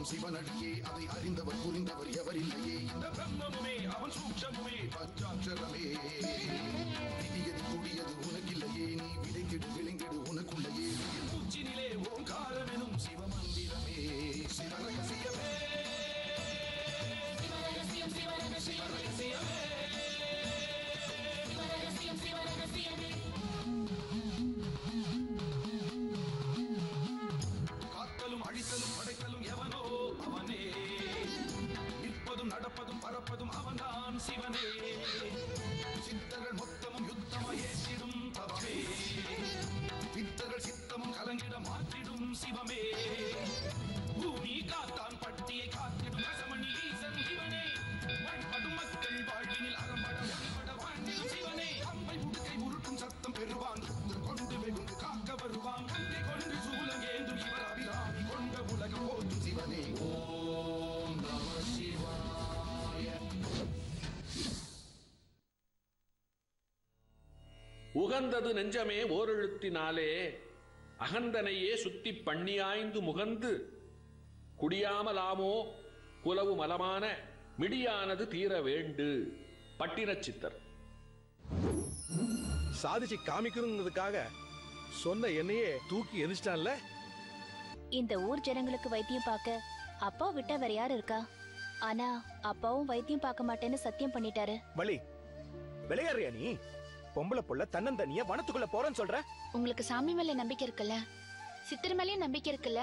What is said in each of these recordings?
எல்லாம் சிவனடியே அதை அறிந்தவர் புரிந்தவர் எவரில்லையே இந்த பிரம்மமுமே அவன் சூட்சமுமே பஞ்சாட்சரமே விதியது கூடியது உனக்கில்லையே நீ விளைந்திடு விளைந்திடு உனக்குள்ளையே மூச்சினிலே ஓங்காரமெனும் சிவமந்திரமே சிவரகசியமே சிவரகசியமே காத்தலும் அழித்தலும் படைத்தலும் எவனோ அவனே நிற்பதும் நடப்பதும் பறப்பதும் அவன்தான் சிவனே சித்தர்கள் மொத்தமும் யுத்தமாய் ஏற்றிடும் தவமே வித்தர்கள் சித்தமும் கலங்கிட மாற்றிடும் சிவமே பூமி காத்தான் பட்டியை காத்திடும் ரசமணி ஈசன் சிவனே வாழ்படும் மக்கள் வாழ்வினில் அறம்பட வழிபட வாழ்ந்திடும் சிவனே அம்பை முடுக்கை உருட்டும் சத்தம் பெறுவான் கொண்டு வெகுண்டு காக்க வருவான் கங்கை கொண்டு சூலம் ஏந்தும் இவர் அபிராமி கொண்ட உலகம் போற்றும் சிவனே ஓம் நம சிவாய. உகந்தது நெஞ்சமே ஓரெழுத்தினாலே அகந்தனையே சுத்தி பண்ணியாய்ந்து முகந்து குடியாமலாமோ குலவு மலமான மிடியானது தீர வேண்டு. பட்டினச்சித்தர். சாதிச்சு காமிக்கணுங்கிறதுக்காக சொன்ன என்னையே தூக்கி எரிச்சிட்டான்ல. இந்த ஊர் ஜனங்களுக்கு வைத்தியம் பார்க்க அப்பா விட்டா வேற யாரு இருக்கா? ஆனா அப்பாவும் வைத்தியம் பார்க்க மாட்டேன்னு சத்தியம் பண்ணிட்டாரு. வலி விளையாடுறியா நீ? பொம்பளை புள்ள தன்னந்தனியா வனத்துக்குள்ள போறேன்னு சொல்ற. உங்களுக்கு சாமி மேல நம்பிக்கை இருக்குல்ல, சித்தர் மேலயும் நம்பிக்கை இருக்குல்ல.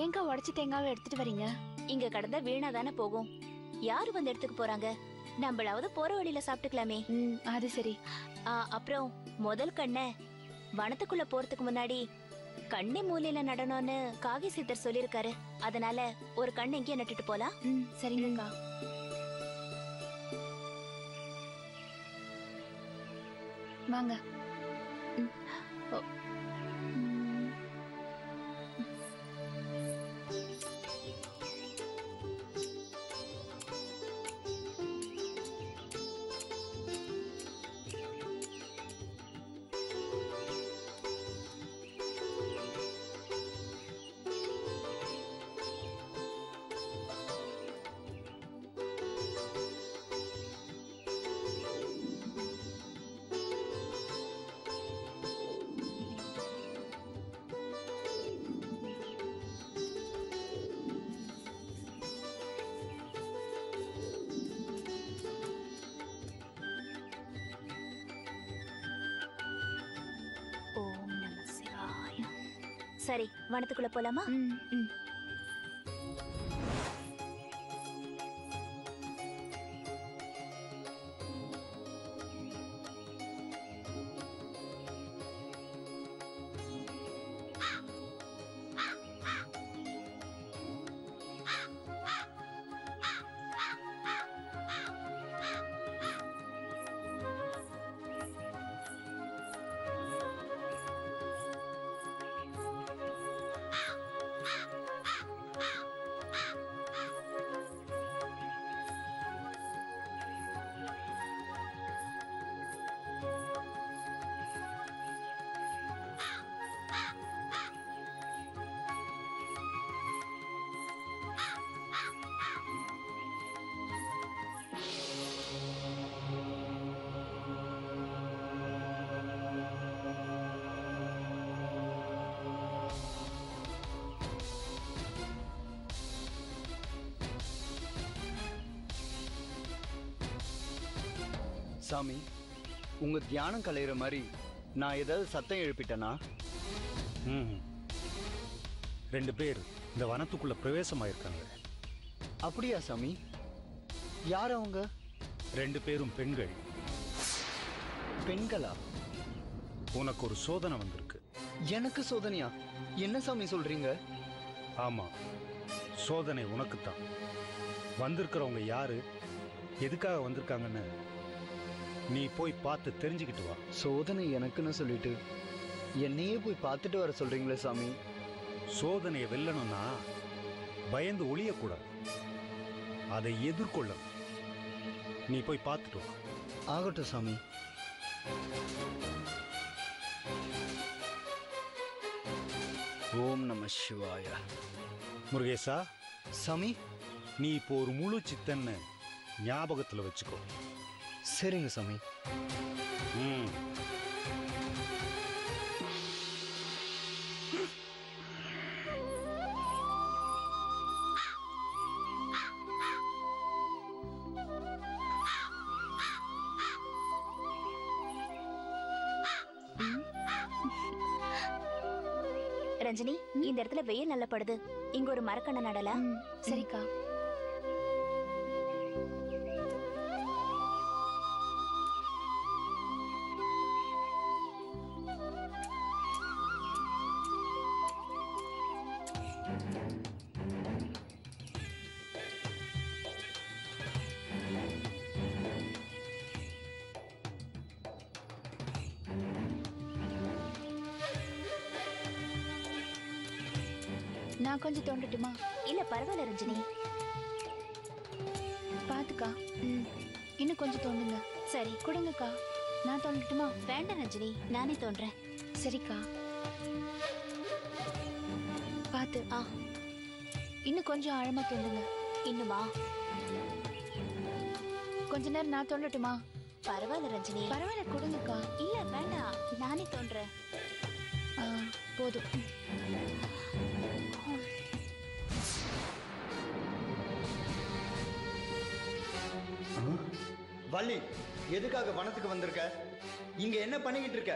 ஏங்க உடைச்சு தேங்காவை எடுத்துட்டு வரீங்க? இங்க கடந்தா வீணா தானே போகும். யாரு வந்து எடுத்துக்க போறாங்க? நம்மளாவது போற வழியில சாப்பிட்டுக்கலாமே. அது சரி. அப்புறம் முதல் கண்ணை வனத்துக்குள்ள போறதுக்கு முன்னாடி கண்ணை மூலையில நடணும்னு காகி சித்தர் சொல்லிருக்காரு. அதனால ஒரு கண்ணை இங்கே நட்டுட்டு போலாம். சரிங்கக்கா. வாங்க. சரி, வனத்துக்குள்ள போலாமா? சாமி, உங்க தியானம் கலையிற மாதிரி நான் ஏதாவது சத்தம் எழுப்பிட்டேனா? ரெண்டு பேர் இந்த வனத்துக்குள்ள பிரவேசமாயிருக்காங்க. அப்படியா சாமி? யார் அவங்க? ரெண்டு பேரும் பெண்கள். பெண்களா? உனக்கு ஒரு சோதனை வந்திருக்கு. எனக்கு சோதனையா? என்ன சாமி சொல்றீங்க? ஆமா, சோதனை உனக்குத்தான். வந்திருக்கிறவங்க யாரு, எதுக்காக வந்திருக்காங்கன்னு நீ போய் பார்த்து தெரிஞ்சுக்கிட்டு வா. சோதனை எனக்குன்னு சொல்லிட்டு என்னையே போய் பார்த்துட்டு வர சொல்றீங்களே சாமி? சோதனையை வெல்லணும்னா பயந்து ஒளியக்கூடாது, அதை எதிர்கொள்ளணும். நீ போய் பார்த்துட்டு வா. ஆகட்டும் சாமி. ஓம் நம சிவாய. முருகேசா, சாமி. நீ இப்போ ஒரு முழு சித்தன்னு ஞாபகத்தில் வச்சுக்கோ. சரிங்க சாமி. ம். ரஞ்சினி, இந்த இடத்துல வெயில் நல்லா படுது. இங்க ஒரு மரக்கண்ண நடல. சரிக்கா. நான் கொஞ்சம் தோண்டட்டுமா? இல்ல பரவாயில்ல ரஞ்சினி, பாத்துக்கா. இன்னும் கொஞ்சம் தோண்டுங்க. சரி கொடுங்கக்கா. நான் தோண்டட்டுமா? வேண்டாம் ரஞ்சினி, நானே தோன்றேன். சரிக்கா, பாத்து. இன்னும் கொஞ்சம் ஆழமா தோண்டுங்க. இன்னுமா? கொஞ்ச நேரம் நான் தோண்டட்டுமா? பரவாயில்ல ரஞ்சினி. பரவாயில்ல கொடுங்கக்கா. இல்ல வேண்டாம், நானே தோன்றேன். போதும். வள்ளி, எதுக்காக வனத்துக்கு வந்திருக்க? இங்க என்ன பண்ணிக்கிட்டு இருக்க?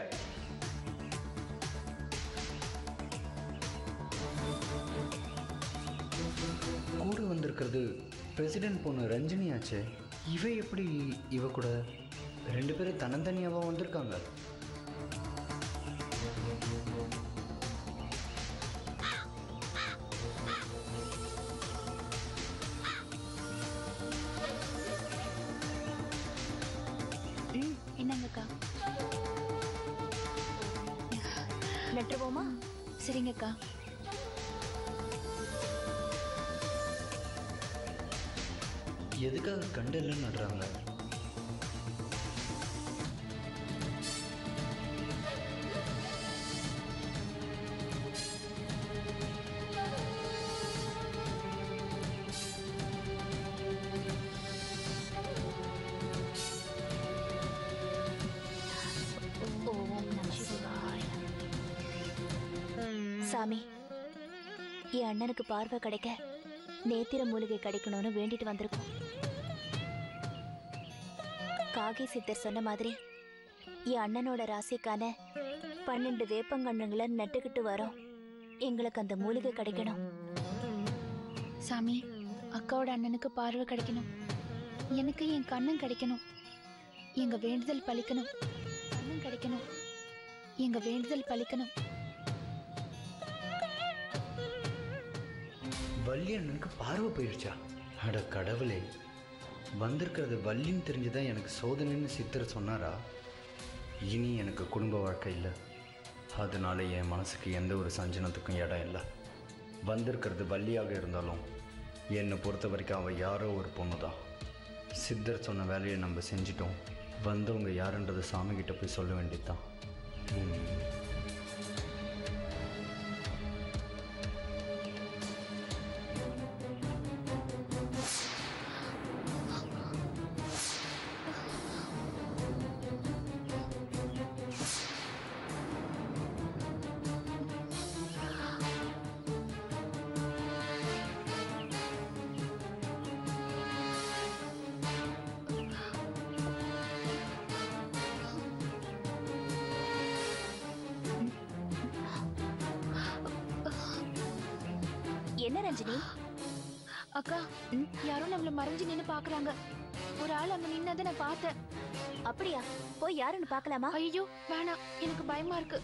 கூட வந்திருக்கிறது பிரசிடென்ட் பொண்ணு ரஞ்சினி ஆச்சே. இவ எப்படி இவ கூட? ரெண்டு பேரும் தன்னந்தனியாவா வந்திருக்காங்க? என்னங்கக்கா? நட்டுருவோமா? சரிங்கக்கா. எதுக்காக கண்டெல்லாம் நடுறாங்க? சாமி, என் அண்ணனுக்கு பார்வை கிடைக்க நேத்திர மூலிகை கிடைக்கணும்னு வேண்டிட்டு வந்திருக்கோம். காகை சித்தர் சொன்ன மாதிரி என் அண்ணனோட ராசிக்கான 12 வேப்பங்கண்ணுங்களை நட்டுக்கிட்டு வரோம். எங்களுக்கு அந்த மூலிகை கிடைக்கணும். சாமி, அக்காவோட அண்ணனுக்கு பார்வை கிடைக்கணும், எனக்கு என் கண்ணன் கிடைக்கணும், எங்க வேண்டுதல் பலிக்கணும். கண்ணன் கிடைக்கணும், எங்க வேண்டுதல் பலிக்கணும். வள்ளி அண்ணனுக்கு பார்வை போயிடுச்சா? அட கடவுளே, வந்திருக்கிறது வள்ளின்னு தெரிஞ்சுதான் எனக்கு சோதனைன்னு சித்தர் சொன்னாரா? இனி எனக்கு குடும்ப வாழ்க்கை இல்லை, அதனால என் மனசுக்கு எந்த ஒரு சஞ்சனத்துக்கும் இடம் இல்லை. வந்திருக்கிறது வள்ளியாக இருந்தாலும் என்னை பொறுத்த வரைக்கும் அவள் யாரோ ஒரு பொண்ணு தான். சித்தர் சொன்ன வேலையை நம்ம செஞ்சிட்டோம். வந்தவங்க யாருன்றது சாமிகிட்ட போய் சொல்ல வேண்டியதுதான். என்ன ரஞ்சினி? அக்கா, யாரும் நம்மள மறைஞ்சு நின்னு பாக்குறாங்க. ஒரு ஆள் அங்க நின்னதை நான் பார்த்தேன். அப்படியா? போய் யாருன்னு பார்க்கலாமா? ஐயோ வேணாம், எனக்கு பயமா இருக்கு.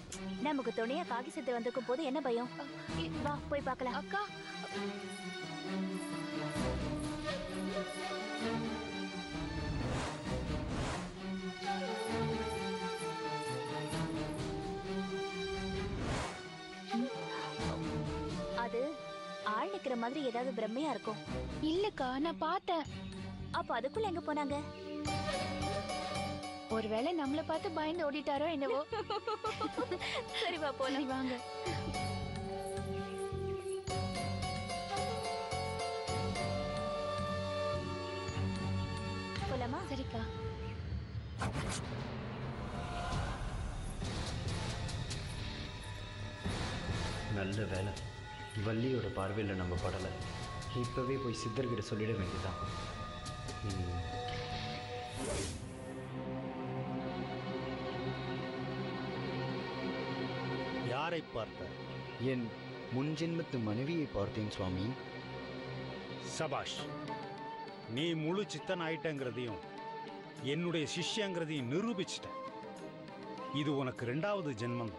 நமக்கு துணையா காகி சித்து வந்திருக்கும் போது என்ன பயம்? வா போய் பார்க்கலாம். அக்கா அது ஆள் நிக்கிற மாதிரி ஏதாவது பிரம்மையா இருக்கும். இல்லக்கா, நான் பார்த்தேன். அப்ப அதுக்குள்ள எங்க போனாங்க? ஒருவேளை நம்மள பார்த்து பயந்து ஓடிட்டாரோ என்னவோ. சரி வா போலாம். வாங்க. போலாமா? சரிக்கா. நல்ல வேலை, வள்ளியோட பார்வையில் நம்ம படலை. இப்போவே போய் சித்தர்கிட்ட சொல்லிட வேண்டியதான். யாரை பார்த்த? என் முன்ஜென்மத்து மனைவியை பார்த்தேன் சுவாமி. சபாஷ், நீ முழு சித்தன் ஆயிட்டங்கிறதையும் என்னுடைய சிஷ்யங்கிறதையும் நிரூபிச்சிட்ட. இது உனக்கு 2வது ஜென்மம்.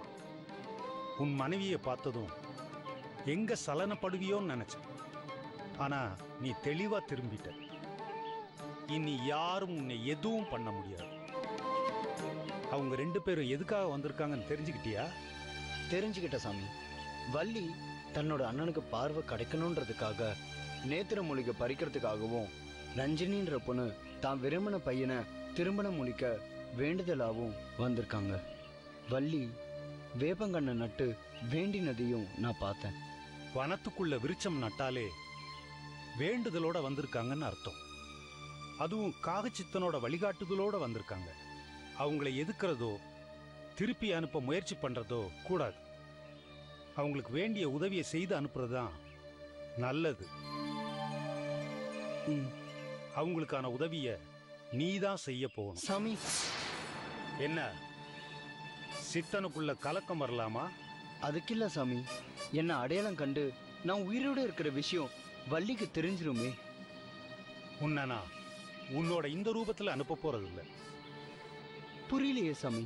உன் மனைவியை பார்த்ததும் எங்க சலனப்படுவியோன்னு நினைச்சேன். ஆனா நீ தெளிவா திரும்பிட்ட. இனி யாரும் உன்னை எதுவும் பண்ண முடியாது. அவங்க 2 பேரும் எதுக்காக வந்திருக்காங்கன்னு தெரிஞ்சுக்கிட்டியா? தெரிஞ்சுக்கிட்ட சாமி. வள்ளி தன்னோட அண்ணனுக்கு பார்வை கிடைக்கணுன்றதுக்காக நேத்திர மூலிகை பறிக்கிறதுக்காகவும், ரஞ்சினின்ற பொண்ணு தான் விரும்பின பையனை திருமணம் முடிக்க வேண்டுதலாகவும் வந்திருக்காங்க. வள்ளி வேப்பங்கண்ணை நட்டு வேண்டினதையும் நான் பார்த்தேன். வனத்துக்குள்ள விருட்சம் நட்டாலே வேண்டுதலோட வந்திருக்காங்கன்னு அர்த்தம். அதுவும் காகச்சித்தனோட வழிகாட்டுதலோட வந்திருக்காங்க. அவங்களை எதுக்குறதோ திருப்பி அனுப்ப முயற்சி பண்றதோ கூடாது. அவங்களுக்கு வேண்டிய உதவியை செய்து அனுப்புறதுதான் நல்லது. அவங்களுக்கான உதவிய நீதான் செய்ய போகணும். சாமி, என்ன சித்தனுக்குள்ள கலக்கம் வரலாமா? அதுக்கில்ல சாமி. என்ன அடையாளம் கண்டு நான் உயிரோட இருக்கிற விஷயம் வள்ளிக்கு தெரிஞ்சிருமே. உன்னை நான் உன்னோட இந்த ரூபத்துல அனுப்ப போறதில்லை. புரியலையே சாமி.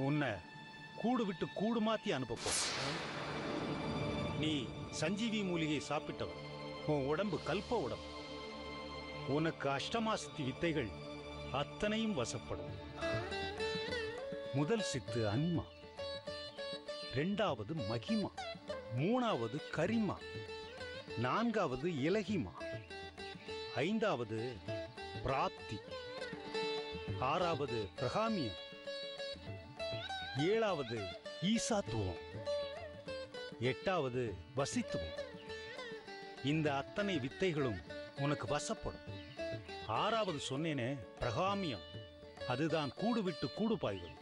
உன்னை கூடு விட்டு கூடு மாத்தி அனுப்ப போற. நீ சஞ்சீவி மூலிகை சாப்பிட்டவன். உன் உடம்பு கல்ப உடம்பு. உனக்கு அஷ்டமாசித்தி வித்தைகள் அத்தனையும் வசப்படும். முதல் சித்து அன்மா, 2வது மகிமா, 3வது கரிமா, 4வது இலகிமா, 5வது பிராப்தி, 6வது பிரகாமியம், 7வது ஈசாத்துவம், 8வது வசித்துவம். இந்த அத்தனை வித்தைகளும் உனக்கு வசப்படும். 6வது சொன்னேனே பிரகாமியம், அதுதான் கூடு விட்டு கூடு பாய்வது.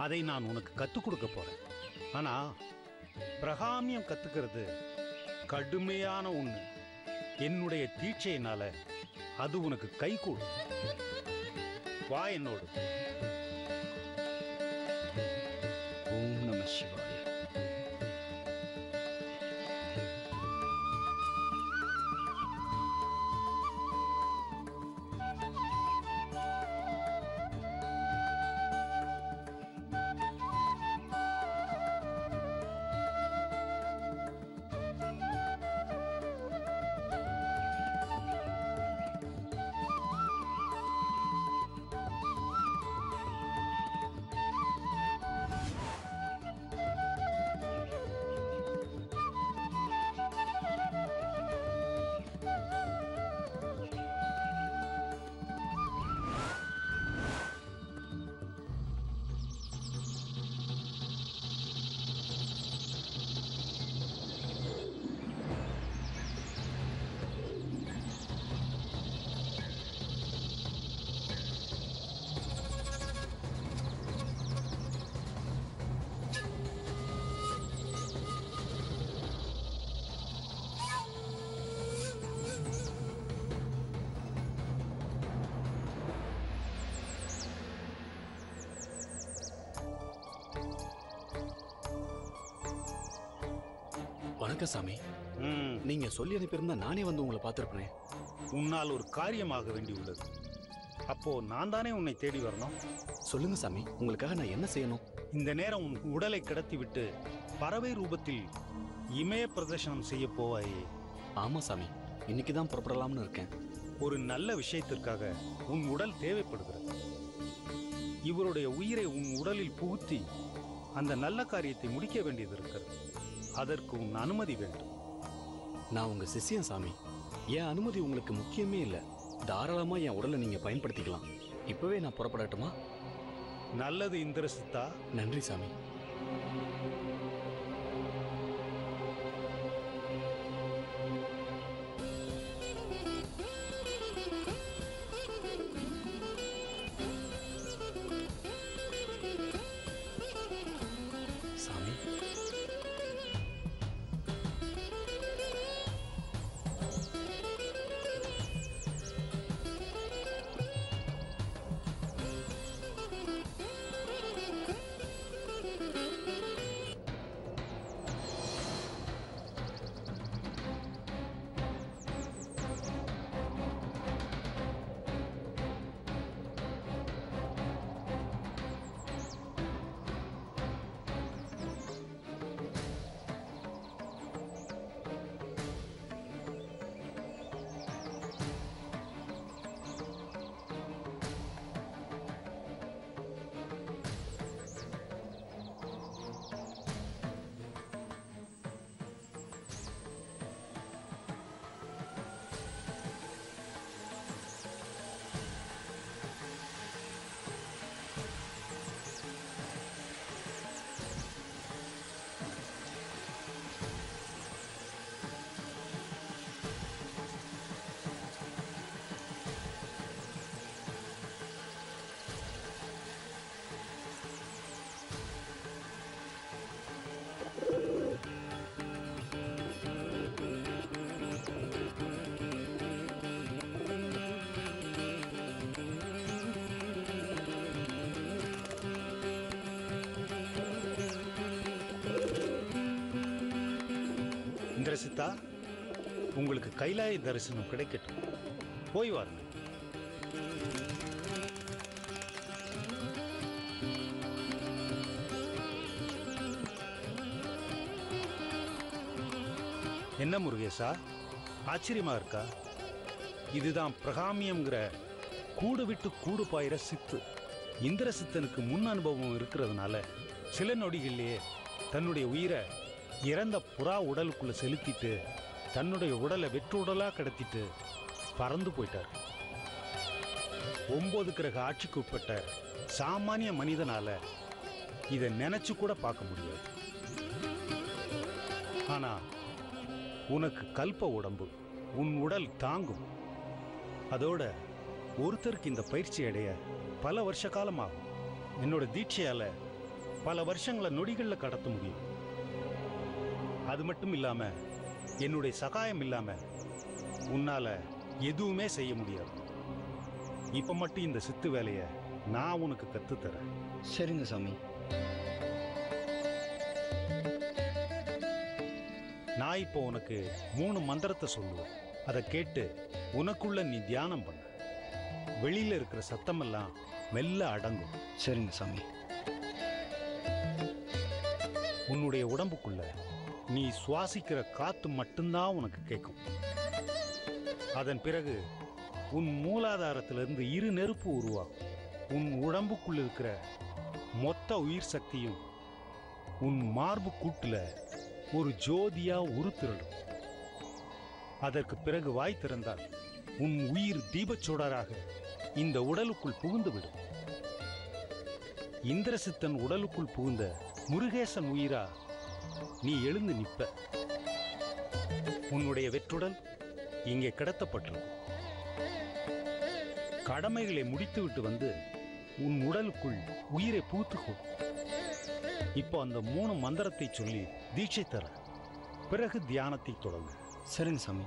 அதை நான் உனக்கு கத்துக் கொடுக்க போறேன். ஆனா பிரகாமியம் கத்துக்கிறது கடுமையான ஒண்ணு. என்னுடைய தீட்சையினால அது உனக்கு கை கூடும். வா என்னோடு. ஓம் நம சிவாய. வணக்கம் சாமி. நீங்க சொல்லி அனுப்பியிருந்தா நானே வந்து உங்களை பார்த்திருப்பேன். உன்னால் ஒரு காரியமாக வேண்டியுள்ளது. அப்போ நான் தானே உன்னை தேடி வரணும். சொல்லுங்க சாமி, உங்களுக்காக நான் என்ன செய்யணும்? இந்த நேரம் உன் உடலை கடத்திவிட்டு பறவை ரூபத்தில் இமய பிரதர்சனம் செய்ய போவாயே. ஆமா சாமி, இன்னைக்கு தான் புறப்படலாம்னு இருக்கேன். ஒரு நல்ல விஷயத்திற்காக உன் உடல் தேவைப்படுகிறது. இவருடைய உயிரை உன் உடலில் புகுத்தி அந்த நல்ல காரியத்தை முடிக்க வேண்டியது இருக்கிறது. அதற்கு உன் அனுமதி வேண்டும். நான் உங்க சிஷ்யன் சாமி, என் அனுமதி உங்களுக்கு முக்கியமே இல்லை. தாராளமா என் உடலை நீங்க பயன்படுத்திக்கலாம். இப்பவே நான் புறப்படட்டுமா? நல்லது இந்திரசித்தா. நன்றி சாமி. சாமி, இந்திரசித்தா, உங்களுக்கு கைலாய தரிசனம் கிடைக்கட்டும். போய் வாருங்க. என்ன முருகேசா, ஆச்சரியமா இருக்கா? இதுதான் பிரகாமியம்ங்கிற கூடு விட்டு கூடு பாயிர சித்து. இந்திரசித்தனுக்கு முன் அனுபவம் இருக்கிறதுனால சில நொடிகளிலேயே தன்னுடைய உயிரை இறந்த புறா உடலுக்குள்ள செலுத்திட்டு தன்னுடைய உடலை வெற்று உடலா கடத்திட்டு பறந்து போயிட்டார். 9 கிரக ஆட்சிக்கு உட்பட்ட சாமானிய மனிதனால இதை நினைச்சு கூட பார்க்க முடியாது. ஆனா உனக்கு கல்ப உடம்பு, உன் உடல் தாங்கும். அதோட ஒருத்தருக்கு இந்த பயிற்சி அடைய பல வருஷ காலமாகும். என்னோட தீட்சையால பல வருஷங்களை நொடிகள்ல கடத்த முடியும். அது மட்டும் இல்லாம என்னுடைய சகாயம் இல்லாம உன்னால எதுவுமே செய்ய முடியாது. இப்ப மட்டும் இந்த சித்து வேலைய நான் உனக்கு கத்துத்தரேன். சரிங்க சாமி. நான் இப்போ உனக்கு 3 மந்திரத்தை சொல்லுவேன். அதை கேட்டு உனக்குள்ள நீ தியானம் பண்ண. வெளியில இருக்கிற சத்தமெல்லாம் மெல்ல அடங்கும். சரிங்க சாமி. உன்னுடைய உடம்புக்குள்ள நீ சுவாசிக்கிற காத்து மட்டும்தான் உனக்கு கேட்கும். அதன் பிறகு உன் மூலாதாரத்திலிருந்து 2 நெருப்பு உருவாகும். உன் உடம்புக்குள்ள இருக்கிற மொத்த உயிர் சக்தியும் உன் மார்பு கூட்டுல ஒரு ஜோதியா உருத்திரடும். அதற்கு பிறகு வாய் திறந்தால் உன் உயிர் தீபச்சோடராக இந்த உடலுக்குள் புகுந்துவிடும். இந்திரசித்தன் உடலுக்குள் புகுந்த முருகேசன் உயிரா நீ எழுந்து நிற்ப. உன்னுடைய வெற்றுடல் இங்கே கிடத்தப்பட்டிருக்கும். கடமைகளை முடித்துவிட்டு வந்து உன் உடலுக்குள் உயிரை பூத்துக்கொள். இப்போ அந்த 3 மந்திரத்தை சொல்லி தீட்சை தர. பிறகு தியானத்தை தொடங்கு. சரிங்க சாமி.